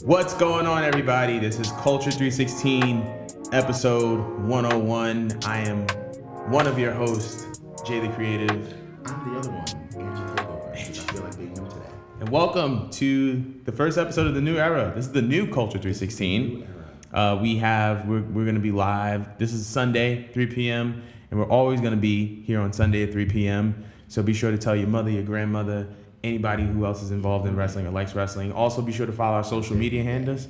What's going on, everybody? This is Culture 316, episode 101. I am one of your hosts, Jay the Creative. I'm the other one, Angie Takeover. I feel like being new today. And welcome to the first episode of the new era. This is the new Culture 316. We're going to be live. This is Sunday, 3 p.m., and we're always going to be here on Sunday at 3 p.m. So be sure to tell your mother, your grandmother, anybody who else is involved in wrestling or likes wrestling. Also, be sure to follow our social media handles.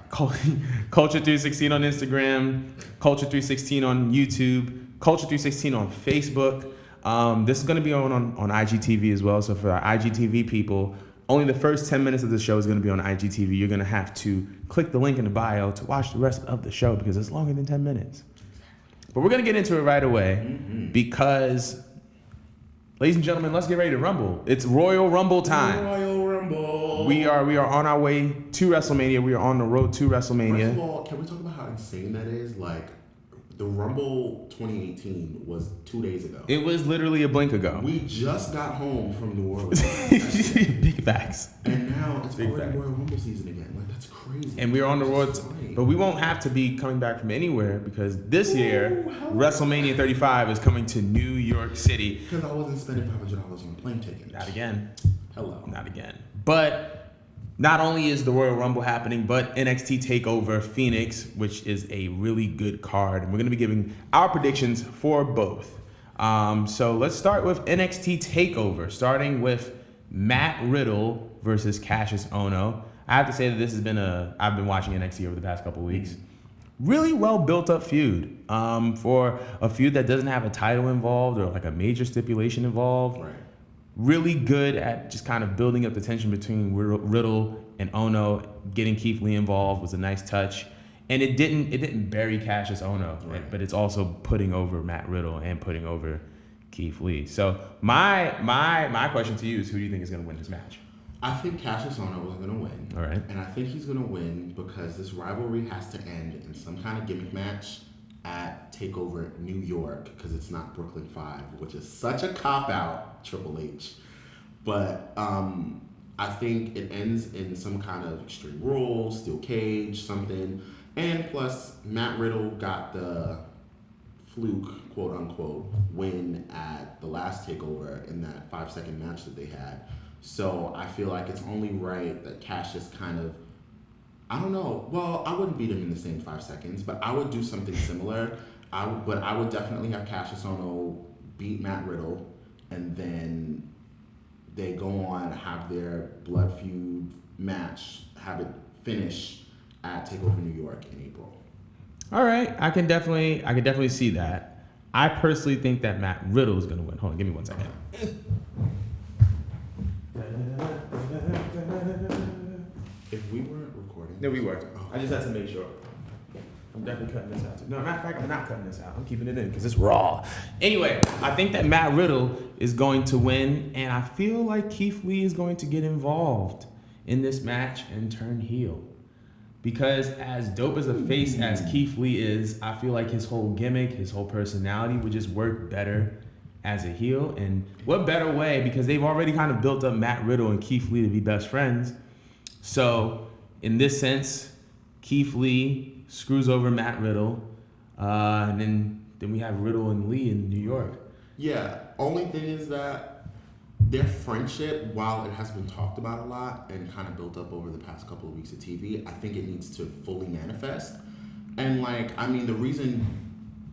Culture 316 on Instagram, Culture 316 on YouTube, Culture 316 on Facebook. This is going to be on IGTV as well. So for our IGTV people, only the first 10 minutes of the show is going to be on IGTV. You're going to have to click the link in the bio to watch the rest of the show because it's longer than 10 minutes. But we're going to get into it right away because, ladies and gentlemen, let's get ready to rumble. It's Royal Rumble time. Royal Rumble. We are on our way to WrestleMania. We are on the road to WrestleMania. First of all, can we talk about how insane that is? Like, the Rumble 2018 was 2 days ago. It was literally a blink ago. We just got home from New Orleans. Big facts. And now it's Big already fact. Royal Rumble season again. Like, that's crazy. And we're on the road, but we won't have to be coming back from anywhere because this year, WrestleMania 35 is coming to New York City. Because I wasn't spending $500 on a plane ticket. Not again. Hello. Not again. But not only is the Royal Rumble happening, but NXT Takeover Phoenix, which is a really good card. And we're going to be giving our predictions for both. So let's start with NXT Takeover, starting with Matt Riddle versus Cassius Ohno. I have to say that this has been I've been watching NXT over the past couple of weeks. Really well built up feud. For a feud that doesn't have a title involved or like a major stipulation involved. Right. Really good at just kind of building up the tension between Riddle and Ohno. Getting Keith Lee involved was a nice touch. And it didn't bury Cassius Ohno, right, but it's also putting over Matt Riddle and putting over Keith Lee. So my question to you is, who do you think is going to win this match? I think Cassius Ohno is going to win. All right. And I think he's going to win because this rivalry has to end in some kind of gimmick match at Takeover New York, because it's not Brooklyn 5, which is such a cop-out, Triple H. But I think it ends in some kind of Extreme Rules, Steel Cage, something. And plus, Matt Riddle got the fluke, quote-unquote, win at the last Takeover in that 5-second match that they had. So I feel like it's only right that Cassius kind of, I don't know. Well, I wouldn't beat him in the same 5 seconds, but I would do something similar. But I would definitely have Cassius Ohno beat Matt Riddle, and then they go on, have their blood feud match, have it finish at Takeover New York in April. All right, I can definitely see that. I personally think that Matt Riddle is going to win. Hold on, give me 1 second. If we weren't recording... No, we were. I just had to make sure. I'm definitely cutting this out. No, matter of fact, I'm not cutting this out. I'm keeping it in because it's raw. Anyway, I think that Matt Riddle is going to win, and I feel like Keith Lee is going to get involved in this match and turn heel. Because as dope as a face as Keith Lee is, I feel like his whole gimmick, his whole personality would just work better as a heel. And what better way, because they've already kind of built up Matt Riddle and Keith Lee to be best friends. So in this sense, Keith Lee screws over Matt Riddle, and then we have Riddle and Lee in New York. Yeah, only thing is that their friendship, while it has been talked about a lot and kind of built up over the past couple of weeks of TV, I think it needs to fully manifest. And the reason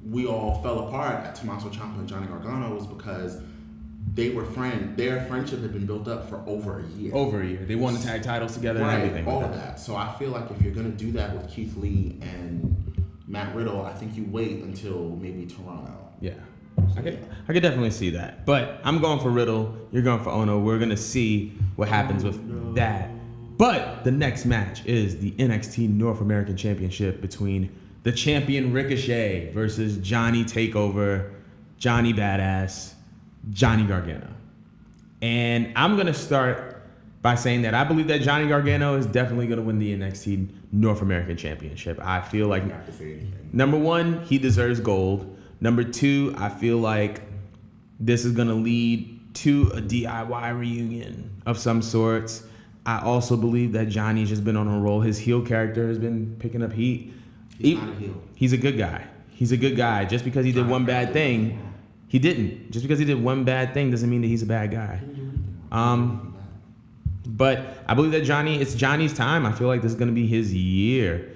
we all fell apart at Tommaso Ciampa and Johnny Gargano was because they were friends. Their friendship had been built up for over a year. They won the tag titles together and everything. All of that. So I feel like if you're going to do that with Keith Lee and Matt Riddle, I think you wait until maybe Toronto. Yeah. I could definitely see that. But I'm going for Riddle. You're going for Ohno. We're going to see what happens with that. But the next match is the NXT North American Championship between the champion Ricochet versus Johnny Takeover, Johnny Badass, Johnny Gargano. And I'm going to start by saying that I believe that Johnny Gargano is definitely going to win the NXT North American Championship. I feel like, number one, he deserves gold. Number two, I feel like this is going to lead to a DIY reunion of some sorts. I also believe that Johnny's just been on a roll. His heel character has been picking up heat. He's not a heel. He's a good guy. He's a good guy. Just because he did one bad thing, he didn't. Just because he did one bad thing doesn't mean that he's a bad guy. But I believe that it's Johnny's time. I feel like this is going to be his year,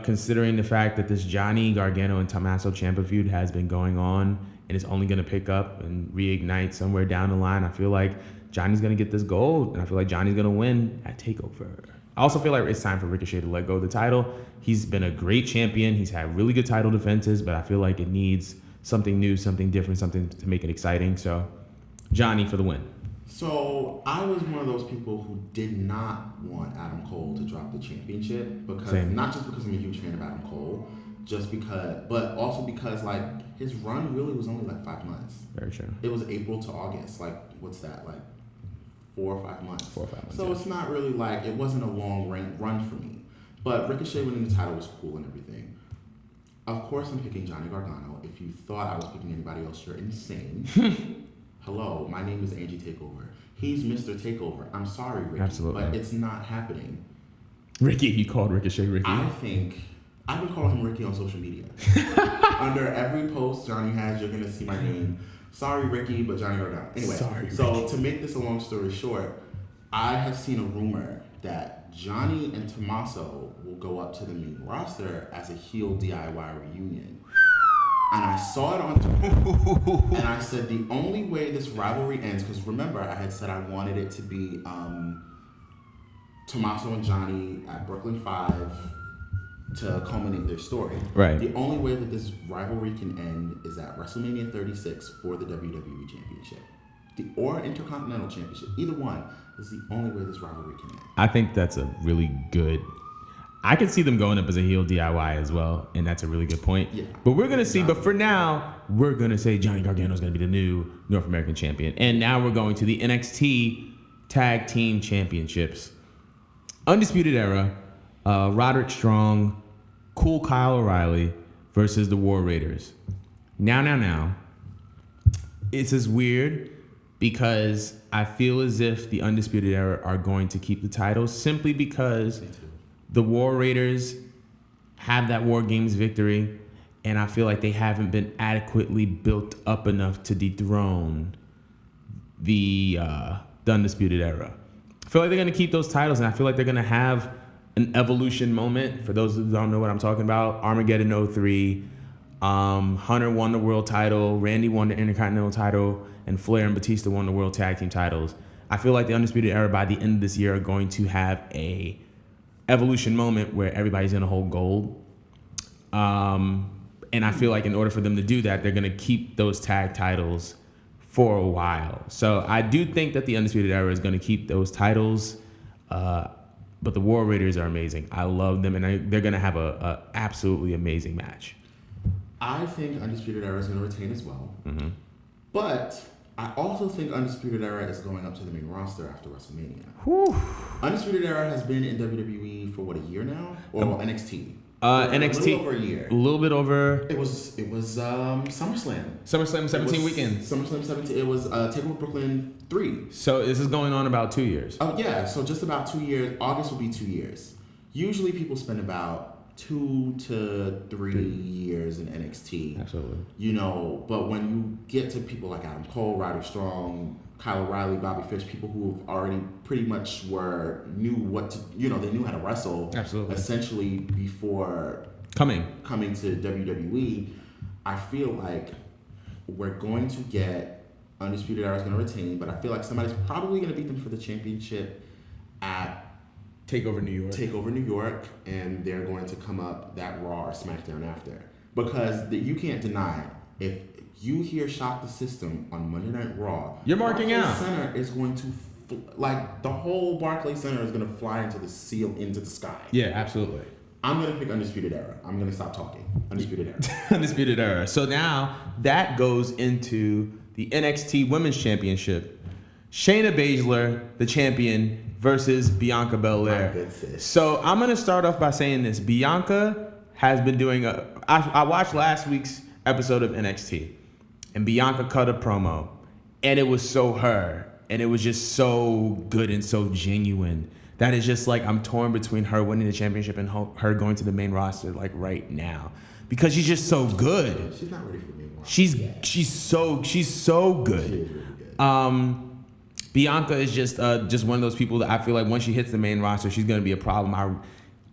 considering the fact that this Johnny Gargano and Tommaso Ciampa feud has been going on and it's only going to pick up and reignite somewhere down the line. I feel like Johnny's going to get this gold, and I feel like Johnny's going to win at Takeover. I also feel like it's time for Ricochet to let go of the title. He's been a great champion. He's had really good title defenses, but I feel like it needs something new, something different, something to make it exciting. So, Johnny for the win. So, I was one of those people who did not want Adam Cole to drop the championship because not just because I'm a huge fan of Adam Cole, but also because like his run really was only like 5 months. Very true. It was April to August. Like, what's that? Like 4 or 5 months. 4 or 5 months. So it's not really like it wasn't a long run for me. But Ricochet winning the title was cool and everything. Of course, I'm picking Johnny Gargano. If you thought I was picking anybody else, you're insane. Hello, my name is Angie Takeover. He's Mr. Takeover. I'm sorry, Ricky, Absolutely. but it's not happening. Ricky, he called Ricochet Ricky. I think I've been calling him Ricky on social media. Under every post Johnny has, you're gonna see my name. Sorry, Ricky, but Johnny Gargano. Anyway, so to make this a long story short, I have seen a rumor that Johnny and Tommaso will go up to the main roster as a heel DIY reunion. And I saw it on Twitter, and I said the only way this rivalry ends, because remember I had said I wanted it to be Tommaso and Johnny at Brooklyn 5 to culminate their story. Right. The only way that this rivalry can end is at WrestleMania 36 for the WWE Championship. Or Intercontinental Championship. Either one is the only way this rivalry can end. I think that's a really good... I could see them going up as a heel DIY as well, and that's a really good point. Yeah. But we're going to see, but for now, we're going to say Johnny Gargano is going to be the new North American champion. And now we're going to the NXT Tag Team Championships. Undisputed Era, Roderick Strong, Cool Kyle O'Reilly versus the War Raiders. Now. It's as weird because I feel as if the Undisputed Era are going to keep the titles simply because the War Raiders have that War Games victory, and I feel like they haven't been adequately built up enough to dethrone the Undisputed Era. I feel like they're going to keep those titles, and I feel like they're going to have an evolution moment. For those who don't know what I'm talking about, Armageddon 03, Hunter won the world title, Randy won the Intercontinental title, and Flair and Batista won the World Tag Team titles. I feel like the Undisputed Era by the end of this year are going to have a evolution moment where everybody's going to hold gold. And I feel like in order for them to do that, they're going to keep those tag titles for a while. So I do think that the Undisputed Era is going to keep those titles. But the War Raiders are amazing. I love them, and they're going to have a absolutely amazing match. I think Undisputed Era is going to retain as well. Mm-hmm. But I also think Undisputed Era is going up to the main roster after WrestleMania. Whew. Undisputed Era has been in WWE for a year now? Or NXT? NXT. A little over a year. A little bit over. It was SummerSlam. SummerSlam 17 weekend. SummerSlam 17. It was Takeover Brooklyn 3. So this is going on about 2 years. Oh, yeah. So just about 2 years. August will be 2 years. Usually people spend about 2 to 3 years in NXT. Absolutely. You know, but when you get to people like Adam Cole, Roderick Strong, Kyle O'Reilly, Bobby Fish, people who have already pretty much knew what to, they knew how to wrestle. Absolutely. Essentially before coming to WWE, I feel like we're going to get Undisputed Era is going to retain, but I feel like somebody's probably going to beat them for the championship at Takeover New York, and they're going to come up that Raw or SmackDown after. Because you can't deny, if you hear Shock the System on Monday Night Raw, you're marking Barclays out. Center is going to, the whole Barclays Center is going to fly into the sky. Yeah, absolutely. I'm going to pick Undisputed Era. I'm going to stop talking. Undisputed Era. Undisputed Era. So now that goes into the NXT Women's Championship. Shayna Baszler, the champion, versus Bianca Belair. So I'm going to start off by saying this. Bianca has been doing I watched last week's episode of NXT, and Bianca cut a promo, and it was so her. and it was just so good and so genuine. That is just like I'm torn between her winning the championship and her going to the main roster like right now because she's just so good. She's not ready for the main roster. She's so good. She is really good. Bianca is just one of those people that I feel like once she hits the main roster, she's gonna be a problem.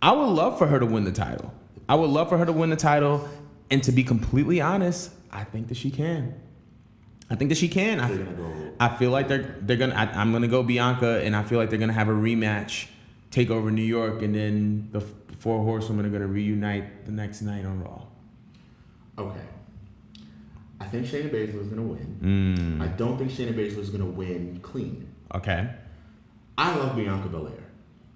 I would love for her to win the title. And to be completely honest, I think that she can. I feel like they're gonna. I'm gonna go Bianca, and I feel like they're gonna have a rematch, Takeover New York, and then the Four Horsewomen are gonna reunite the next night on Raw. Okay. I think Shayna Baszler is gonna win. I don't think Shayna Baszler is gonna win clean. Okay. I love Bianca Belair.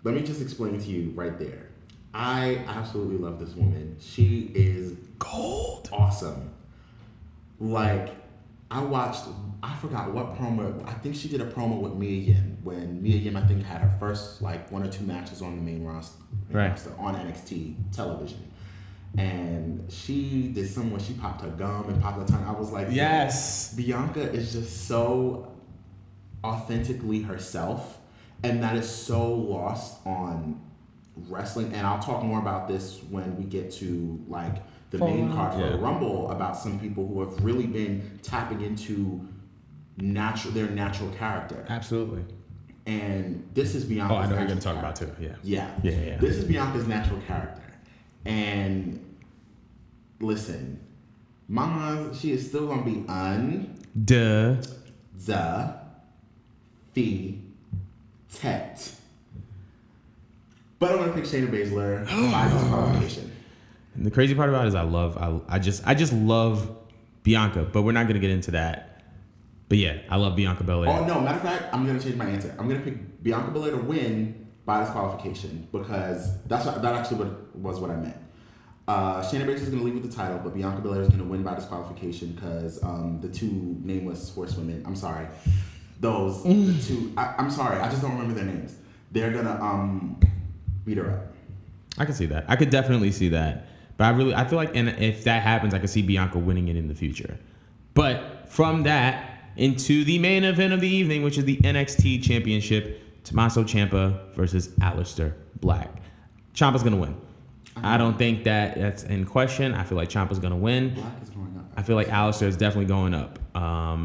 Let me just explain to you right there. I absolutely love this woman. She is gold. Awesome. Like, I forgot what promo, I think she did a promo with Mia Yim when Mia Yim, I think, had her first, like, 1 or 2 matches on the main roster on NXT television. And she did some where she popped her gum and popped her tongue. I was like, yes. Bianca is just so authentically herself, and that is so lost on wrestling. And I'll talk more about this when we get to, like, the main card for the Rumble, about some people who have really been tapping into their natural character. Absolutely. And this is Bianca's I know natural you're going to talk character. about too. Yeah. This is Bianca's natural character. And listen, Mama, she is still going to be undefeated. But I'm going to pick Shayna Baszler by disqualification. And the crazy part about it is I just love Bianca, but we're not going to get into that. But yeah, I love Bianca Belair. Oh, no. Matter of fact, I'm going to change my answer. I'm going to pick Bianca Belair to win by disqualification because that actually was what I meant. Shayna Baszler is going to leave with the title, but Bianca Belair is going to win by disqualification because the 2 nameless horsewomen, I'm sorry, the 2, I'm sorry, I just don't remember their names. They're going to beat her up. I can see that. I could definitely see that. But I feel like, and if that happens, I could see Bianca winning it in the future. But from that into the main event of the evening, which is the NXT Championship, Tommaso Ciampa versus Aleister Black. Ciampa's gonna win. I don't think that's in question. I feel like Ciampa's gonna win. Black is going up. I feel like Aleister is definitely going up. I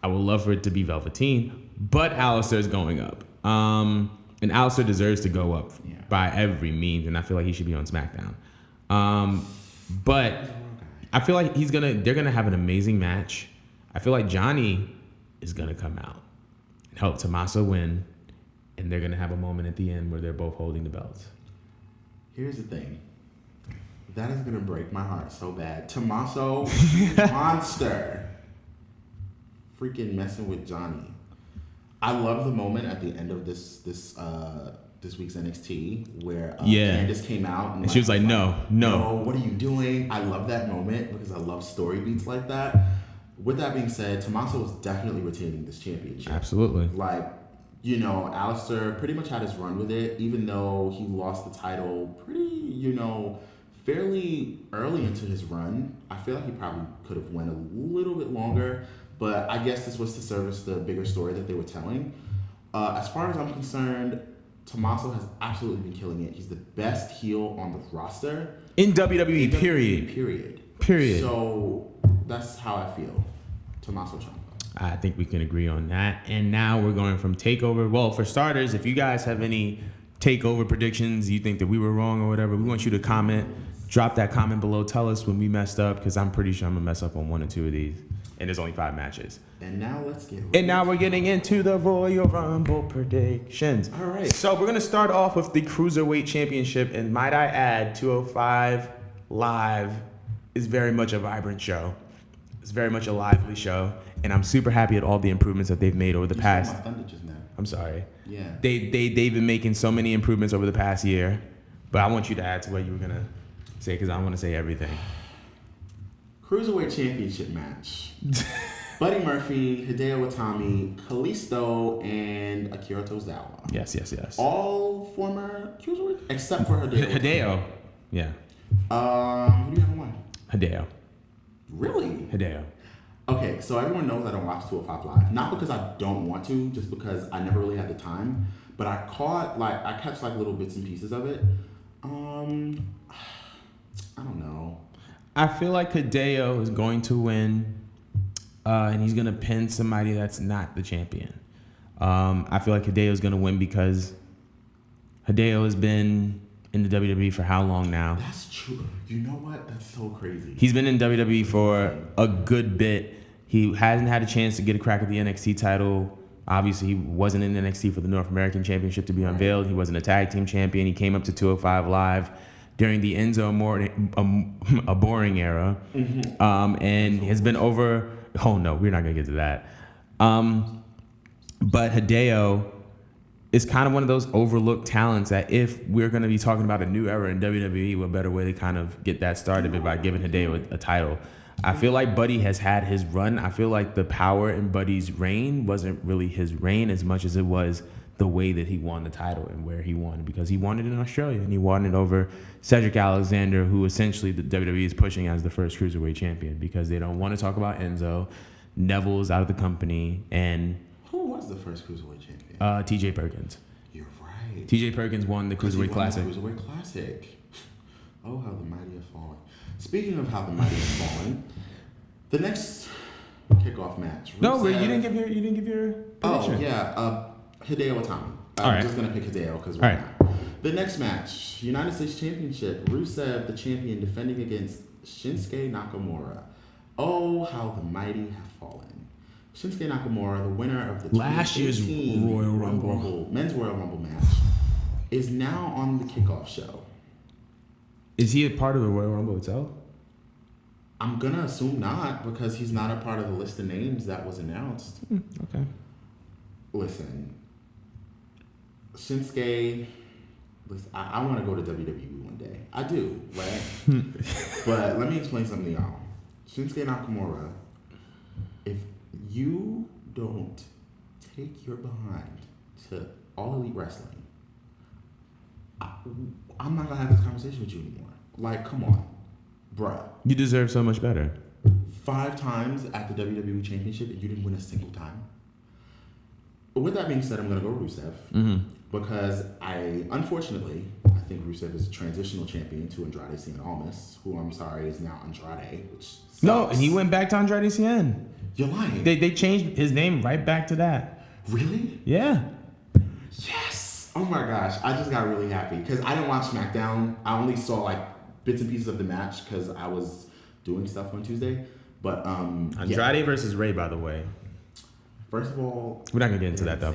would love for it to be Velveteen, but Aleister is going up. And Aleister deserves to go up by every means, and I feel like he should be on SmackDown. But I feel like they're gonna have an amazing match. I feel like Johnny is gonna come out and help Tommaso win, and they're gonna have a moment at the end where they're both holding the belts. Here's the thing. That is gonna break my heart so bad. Tommaso, monster, freaking messing with Johnny. I love the moment at the end of this week's NXT where Candice came out and she was like, no, what are you doing? I love that moment because I love story beats like that. With that being said, Tommaso is definitely retaining this championship. Absolutely. Like, Aleister pretty much had his run with it, even though he lost the title pretty, fairly early into his run. I feel like he probably could have went a little bit longer, but I guess this was to service the bigger story that they were telling. As far as I'm concerned, Tommaso has absolutely been killing it. He's the best heel on the roster. In WWE, period. So that's how I feel. Tommaso Ciampa. I think we can agree on that. And now we're going from Takeover. Well, for starters, if you guys have any Takeover predictions, you think that we were wrong or whatever, we want you to comment. Drop that comment below. Tell us when we messed up, because I'm pretty sure I'm going to mess up on 1 or 2 of these. And there's only 5 matches. And now we're getting into the Royal Rumble predictions. All right. So we're going to start off with the Cruiserweight Championship. And might I add, 205 Live is very much a vibrant show. It's very much a lively show. And I'm super happy at all the improvements that they've made over the past. I'm sorry. Yeah. They've been making so many improvements over the past year. But I want you to add to what you were going to say, because I want to say everything. Cruiserweight Championship match. Buddy Murphy, Hideo Itami, Kalisto, and Akira Tozawa. Yes. All former Cruiserweight, except for Hideo. Yeah. Who do you have in mind? Hideo. Really? Hideo. Okay, so everyone knows I don't watch 205 Live. Not because I don't want to, just because I never really had the time. But I catch like little bits and pieces of it. I don't know. I feel like Hideo is going to win, and he's going to pin somebody that's not the champion. I feel like Hideo is going to win because Hideo has been in the WWE for how long now? That's true. You know what? That's so crazy. He's been in WWE for a good bit. He hasn't had a chance to get a crack at the NXT title. Obviously, he wasn't in NXT for the North American Championship to be unveiled. He wasn't a tag team champion. He came up to 205 Live during the Enzo a boring era, and has been over. Oh no, we're not gonna get to that. But Hideo is kind of one of those overlooked talents that if we're going to be talking about a new era in WWE, what better way to kind of get that started than by giving Hideo a title. I feel like Buddy has had his run. I feel like the power in Buddy's reign wasn't really his reign as much as it was the way that he won the title and where he won, because he won it in Australia and he won it over Cedric Alexander, who essentially the WWE is pushing as the first cruiserweight champion because they don't want to talk about Enzo. Neville's out of the company, and who was the first cruiserweight champion? TJ Perkins. You're right. TJ Perkins won the Cruiserweight Classic. The Cruiserweight Classic. Oh, how the mighty have fallen. Speaking of how the mighty have fallen, the next kickoff match. No, you didn't give your prediction. Oh yeah, Hideo Itami. I'm just gonna pick Hideo because we're not. The next match, United States Championship. Rusev, the champion, defending against Shinsuke Nakamura. Oh, how the mighty have fallen. Shinsuke Nakamura, the winner of the last year's Royal Rumble men's Royal Rumble match, is now on the kickoff show. Is he a part of the Royal Rumble itself? I'm gonna assume not, because he's not a part of the list of names that was announced. Okay. Listen, Shinsuke. I want to go to WWE one day. I do, right? But let me explain something to y'all. Shinsuke Nakamura, if you don't take your behind to All Elite Wrestling, I'm not gonna have this conversation with you anymore. Like, come on, bruh. You deserve so much better. 5 times at the WWE Championship, and you didn't win a single time. With that being said, I'm gonna go Rusev because unfortunately, I think Rusev is a transitional champion to Andrade Cien Almas, who I'm sorry is now Andrade, which sucks. No, and he went back to Andrade Cien. You're lying. They changed his name right back to that. Really? Yeah. Yes. Oh my gosh, I just got really happy because I didn't watch SmackDown. I only saw like bits and pieces of the match because I was doing stuff on Tuesday. But Andrade versus Ray, by the way. First of all, we're not gonna get into that though.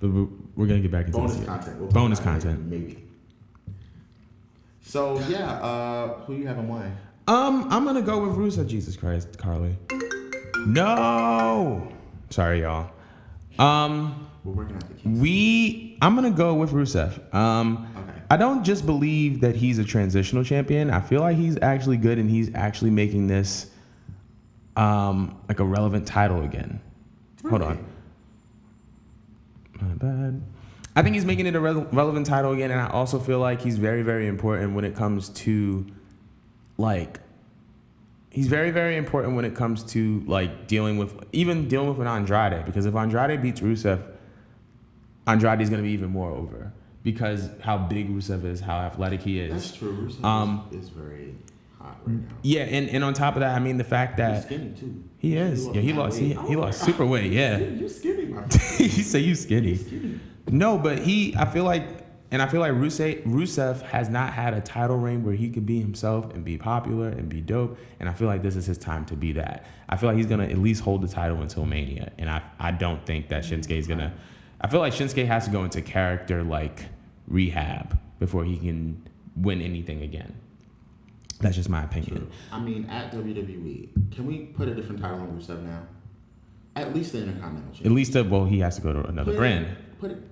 But we're gonna get back into bonus this. Content. We'll bonus content, maybe. So yeah, who you having win? I'm gonna go with Rusev. Jesus Christ, Carly. No. Sorry, y'all. We're working out the kinks. I'm gonna go with Rusev. Okay. I don't just believe that he's a transitional champion. I feel like he's actually good and he's actually making this like a relevant title again. Really? Hold on. My bad. I think he's making it a relevant title again, and I also feel like he's very, very important when it comes to he's very, very important when it comes to dealing with an Andrade, because if Andrade beats Rusev, Andrade's gonna be even more over because how big Rusev is, how athletic he is. That's true. Rusev is very hot right now. Yeah, and on top of that, I mean the fact that he's skinny too. He is. Yeah, he lost super weight. Yeah. You skinny, my friend. He said you skinny. No, but I feel like Rusev has not had a title reign where he could be himself and be popular and be dope. And I feel like this is his time to be that. I feel like he's gonna at least hold the title until Mania. And I don't think that Shinsuke is gonna. I feel like Shinsuke has to go into character rehab before he can win anything again. That's just my opinion. True. I mean, at WWE, can we put a different title on Rusev now? At least the Intercontinental Championship. At least he has to go to another brand.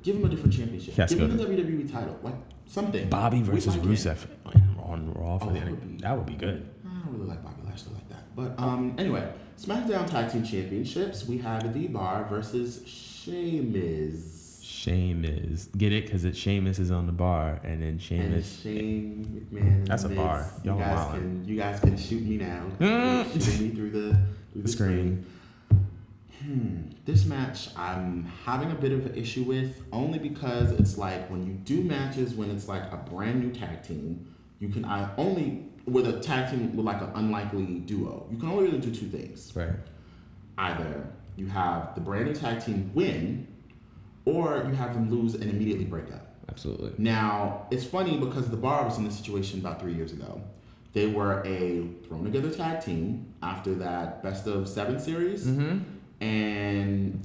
Give him a different championship. Give him the WWE title, something. Bobby versus Rusev on Raw for that would be good. I don't really like Bobby Lashley like that, but anyway, SmackDown Tag Team Championships. We have The Bar versus Sheamus. Sheamus, get it? Because Sheamus is on the bar, and then Sheamus. And Shane McMahon. That's a bar. You guys can shoot me now. Shoot me through the the screen. This match I'm having a bit of an issue with, only because it's like when you do matches when it's like a brand new tag team, you can only with a tag team with like an unlikely duo, you can only really do two things. Right. Either you have the brand new tag team win, or you have them lose and immediately break up. Absolutely. Now, it's funny because the Bar was in this situation about 3 years ago. They were a thrown together tag team after that best of 7 series. Mm-hmm. And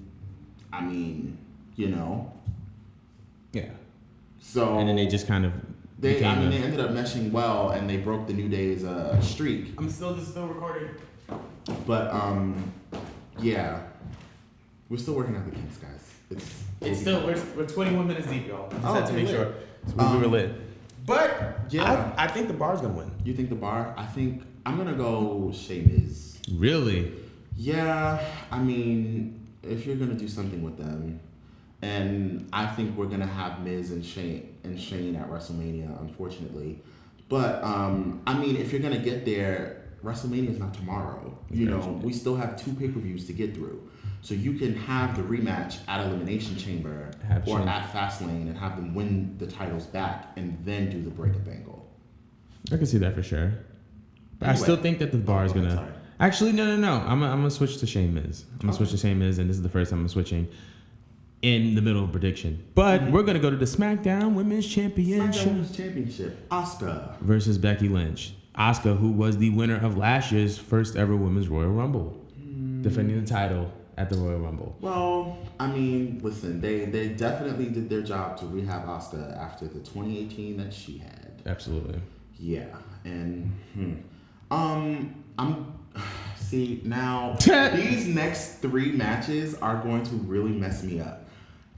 I mean, you know. Yeah. So and then they just kind of they ended up meshing well, and they broke the New Day's streak. I'm still recording. But yeah, we're still working out the kinks, guys. It's still we're 21 minutes deep, y'all. Just had to make lit. sure we were lit. But yeah, I think the Bar's gonna win. You think the Bar? I think I'm gonna go Sheamus. Really? Yeah, I mean, if you're gonna do something with them, and I think we're gonna have Miz and Shane at WrestleMania, unfortunately. But I mean, if you're gonna get there, WrestleMania is not tomorrow. You know, we still have 2 pay-per-views to get through, so you can have the rematch at Elimination Chamber at Fastlane and have them win the titles back, and then do the breakup angle. I can see that for sure. But Anyway. I still think that the Bar is gonna. Sorry. Actually, no. I'm gonna switch to Shane Miz. I'm gonna switch to Shane Miz, and this is the first time I'm switching in the middle of prediction. But we're gonna go to the SmackDown Women's Championship. Asuka versus Becky Lynch. Asuka, who was the winner of last year's first ever Women's Royal Rumble, defending the title at the Royal Rumble. Well, I mean, listen, they definitely did their job to rehab Asuka after the 2018 that she had. Absolutely. Yeah, and I'm see now these next 3 matches are going to really mess me up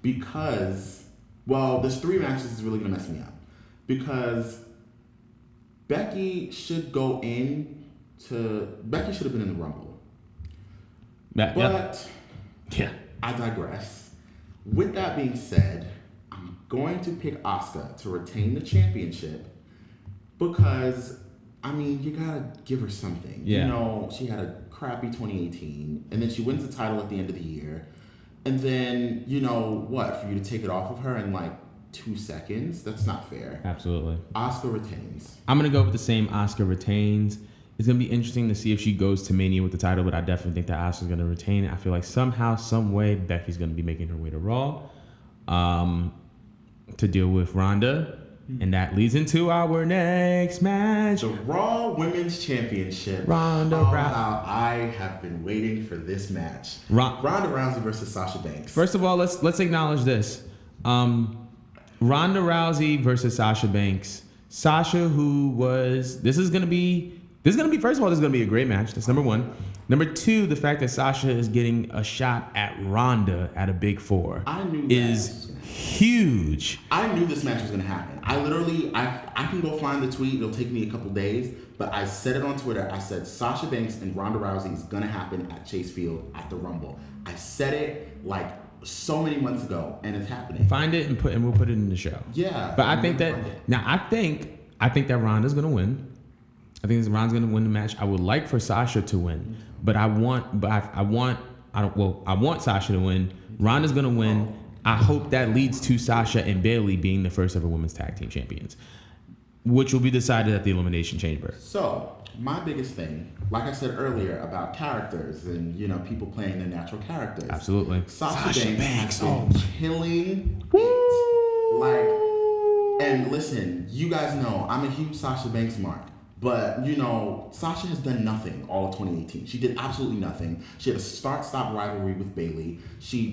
because this 3 matches is really gonna mess me up because Becky should have been in the Rumble. But I digress. With that being said, I'm going to pick Asuka to retain the championship because, I mean, you gotta give her something. Yeah. You know, she had a crappy 2018, and then she wins the title at the end of the year. And then, you know, for you to take it off of her in like 2 seconds? That's not fair. Absolutely. Asuka retains. I'm going to go with the same Asuka retains. It's going to be interesting to see if she goes to Mania with the title, but I definitely think that Asuka's going to retain it. I feel like somehow, some way, Becky's going to be making her way to Raw to deal with Ronda. And that leads into our next match. The Raw Women's Championship. Ronda Rousey. I have been waiting for this match. Ronda Rousey versus Sasha Banks. First of all, let's acknowledge this. Ronda Rousey versus Sasha Banks. Sasha, this is gonna be first of all, this is gonna be a great match. That's number 1. Number 2, the fact that Sasha is getting a shot at Ronda at a Big 4 is huge. I knew this match was gonna happen. I can go find the tweet. It'll take me a couple days, but I said it on Twitter. I said Sasha Banks and Ronda Rousey is gonna happen at Chase Field at the Rumble. I said it like so many months ago, and it's happening. Find it and we'll put it in the show. Yeah. But I think that I think that Ronda's gonna win. I think Ronda's gonna win the match. I would like for Sasha to win, but I want Sasha to win. Ronda's gonna win. I hope that leads to Sasha and Bayley being the first ever women's tag team champions, which will be decided at the Elimination Chamber. So my biggest thing, like I said earlier, about characters and, you know, people playing their natural characters. Absolutely. Sasha Banks has been killing it. Like, and listen, you guys know I'm a huge Sasha Banks mark. But, you know, Sasha has done nothing all of 2018. She did absolutely nothing. She had a start-stop rivalry with Bayley.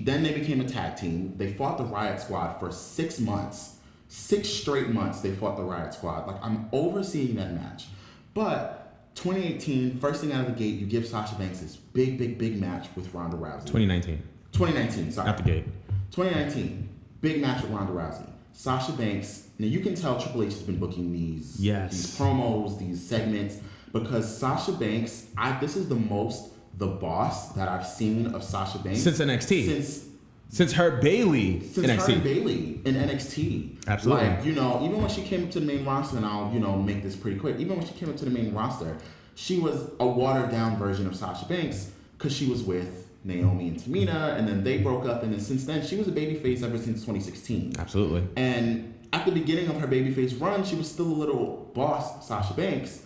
Then they became a tag team. They fought the Riot Squad for 6 months. 6 straight months they fought the Riot Squad. Like, I'm overseeing that match. But 2018, first thing out of the gate, you give Sasha Banks this big match with Ronda Rousey. 2019, sorry. Out the gate. 2019, big match with Ronda Rousey. Sasha Banks, now you can tell Triple H has been booking these promos, these segments, because Sasha Banks, this is the most the boss that I've seen of Sasha Banks since NXT. Since her Bayley in NXT. Absolutely. Like, you know, even when she came to the main roster, and I'll, you know, make this pretty quick, even when she came up to the main roster, she was a watered down version of Sasha Banks. because she was with Naomi and Tamina, and then they broke up, and then since then she was a babyface ever since 2016. Absolutely. And at the beginning of her babyface run, she was still a little boss, Sasha Banks,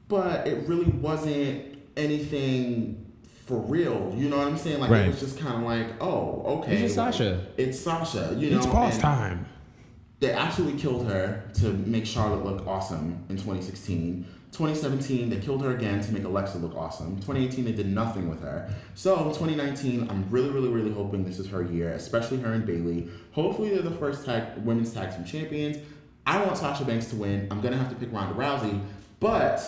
but it really wasn't anything for real. You know what I'm saying? Like, right. It was just kind of like, oh, okay. It's Sasha. It's Sasha. You know, it's boss time. They absolutely killed her to make Charlotte look awesome in 2016. 2017, they killed her again to make Alexa look awesome. 2018, they did nothing with her. So 2019, I'm really, really, really hoping this is her year, especially her and Bayley. Hopefully, they're the first women's tag team champions. I want Sasha Banks to win. I'm gonna have to pick Ronda Rousey, but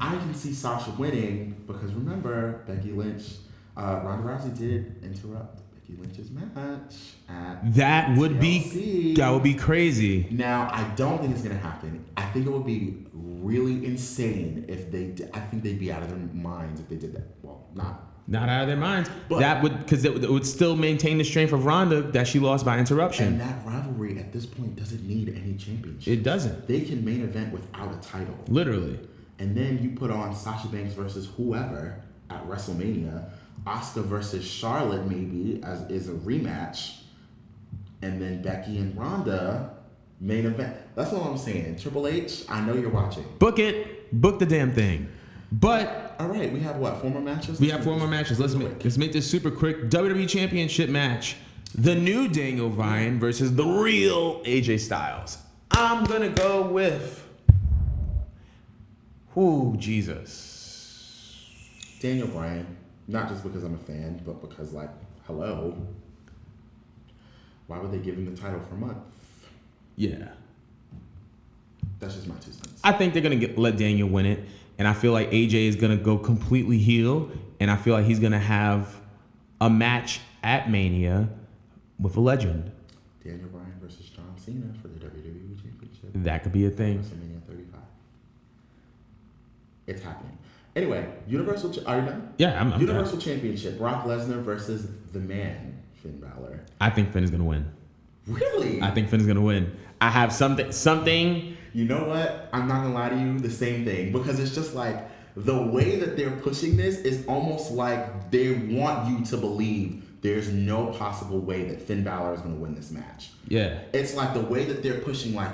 I can see Sasha winning because remember, Becky Lynch, Ronda Rousey did interrupt Becky Lynch's match at that would TLC. be crazy. Now, I don't think it's gonna happen. I think it would be really insane if they did. I think they'd be out of their minds if they did that. Well, not out of their minds. But that would, because it would still maintain the strength of Ronda that she lost by interruption. And that rivalry at this point doesn't need any championship. It doesn't. They can main event without a title. Literally. And then you put on Sasha Banks versus whoever at WrestleMania, Asuka versus Charlotte maybe is a rematch, and then Becky and Ronda main event. That's all I'm saying. Triple H, I know you're watching. Book it. Book the damn thing. But all right, we have what? 4 more matches. We have 4 more matches. Let's make this super quick. WWE Championship match: the new Daniel Bryan versus the real AJ Styles. I'm gonna go with. Ooh, Jesus. Daniel Bryan. Not just because I'm a fan, but because, like, hello. Why would they give him the title for a month? Yeah. That's just my 2 cents. I think they're going to let Daniel win it. And I feel like AJ is going to go completely heel. And I feel like he's going to have a match at Mania with a legend. Daniel Bryan versus John Cena for the WWE Championship. That could be a thing. WrestleMania 35. It's happening. Anyway, Universal. Are you done? Yeah, I'm Universal done. Championship. Brock Lesnar versus the man, Finn Balor. I think Finn is going to win. Really? I think Finn is going to win. I have something. You know what? I'm not gonna lie to you. The same thing, because it's just like the way that they're pushing this is almost like they want you to believe there's no possible way that Finn Balor is gonna win this match. Yeah. It's like the way that they're pushing, like,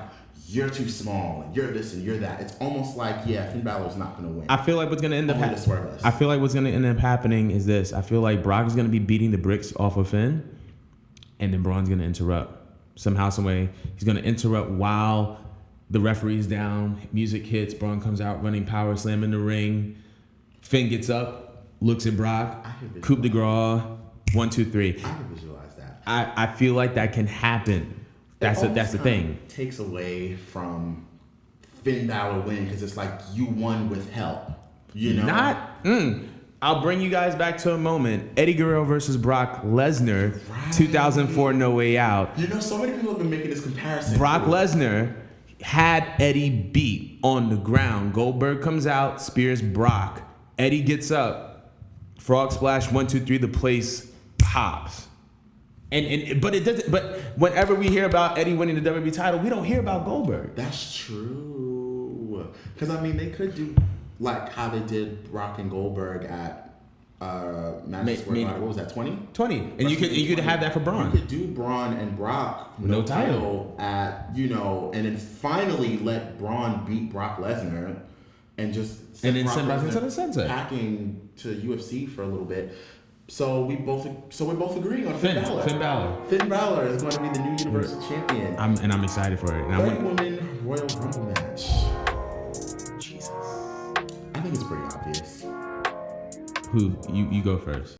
you're too small and you're this and you're that. It's almost like, yeah, Finn Balor's not gonna win. I feel like what's gonna end up I feel like what's gonna end up happening is this. I feel like Brock is gonna be beating the bricks off of Finn, and then Braun's gonna interrupt. Somehow, some way, he's gonna interrupt while the referee's down. Music hits. Braun comes out running power slam in the ring. Finn gets up, looks at Brock. Coup de grace. 1, 2, 3. I can visualize that. I feel like that can happen. That's the thing. Takes away from Finn Balor winning because it's like you won with help. You know. I'll bring you guys back to a moment. Eddie Guerrero versus Brock Lesnar, right. 2004 No Way Out. You know, so many people have been making this comparison. Brock Lesnar had Eddie beat on the ground. Goldberg comes out, spears Brock. Eddie gets up. Frog splash, 1, 2, 3, the place pops. But it doesn't. But whenever we hear about Eddie winning the WWE title, we don't hear about Goldberg. That's true. Because I mean, they could do like how they did Brock and Goldberg at Madison Square Garden. What was that? 20? 20. And you could have that for Braun. You could do Braun and Brock with no title at, you know, and then finally let Braun beat Brock Lesnar and just send Brock into the sunset, packing to UFC for a little bit. So we're both agreeing on Finn Balor. Finn Balor is going to be the new Universal Champion. I'm excited for it. And Women Royal Rumble match. Jesus, I think it's pretty obvious. Who you go first?